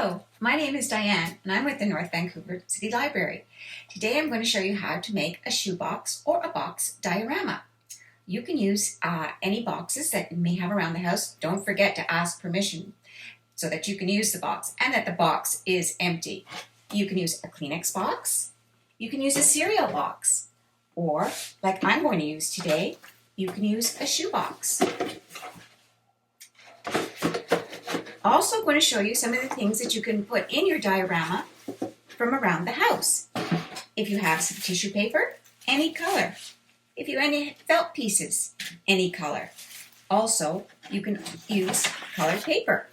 Hello, my name is Diane and I'm with the North Vancouver City Library. Today I'm going to show you how to make a shoebox or a box diorama. You can use any boxes that you may have around the house. Don't forget to ask permission so that you can use the box and that the box is empty. You can use a Kleenex box, you can use a cereal box, or like I'm going to use today, you can use a shoebox. Also going to show you some of the things that you can put in your diorama from around the house. If you have some tissue paper, any color. If you have any felt pieces, any color. Also, you can use colored paper.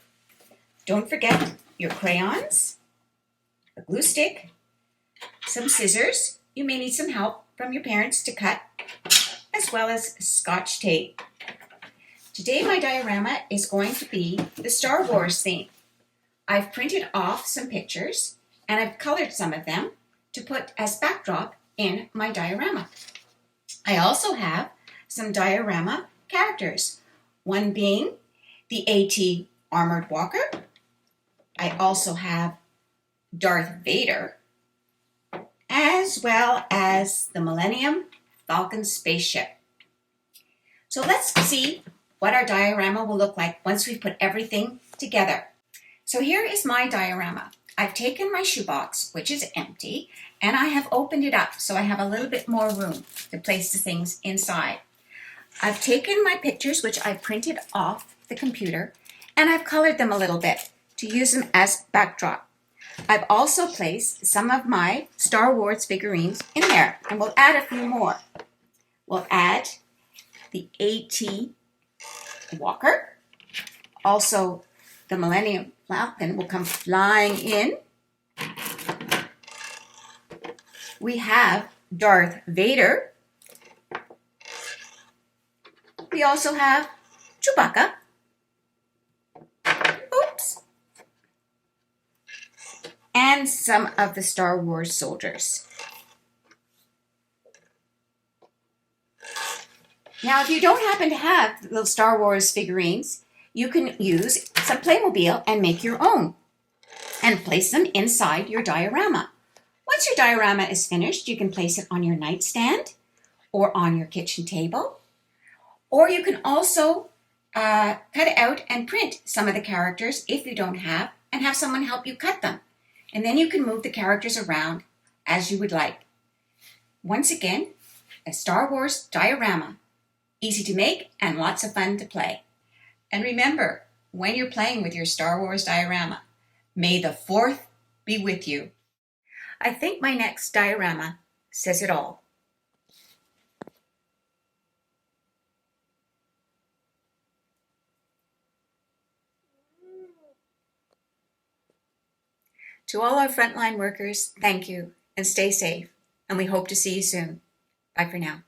Don't forget your crayons, a glue stick, some scissors. You may need some help from your parents to cut, as well as Scotch tape. Today my diorama is going to be the Star Wars theme. I've printed off some pictures and I've colored some of them to put as backdrop in my diorama. I also have some diorama characters, one being the AT Armored Walker. I also have Darth Vader, as well as the Millennium Falcon spaceship. So let's see what our diorama will look like once we've put everything together. So here is my diorama. I've taken my shoebox, which is empty, and I have opened it up so I have a little bit more room to place the things inside. I've taken my pictures, which I printed off the computer, and I've colored them a little bit to use them as backdrop. I've also placed some of my Star Wars figurines in there, and we'll add a few more. We'll add the AT Walker. Also, the Millennium Falcon will come flying in. We have Darth Vader. We also have Chewbacca. Oops. And some of the Star Wars soldiers. Now, if you don't happen to have little Star Wars figurines, you can use some Playmobil and make your own and place them inside your diorama. Once your diorama is finished, you can place it on your nightstand or on your kitchen table. Or you can also cut out and print some of the characters if you don't have, and have someone help you cut them. And then you can move the characters around as you would like. Once again, a Star Wars diorama. Easy to make and lots of fun to play. And remember, when you're playing with your Star Wars diorama, may the 4th be with you. I think my next diorama says it all. To all our frontline workers, thank you and stay safe. And we hope to see you soon. Bye for now.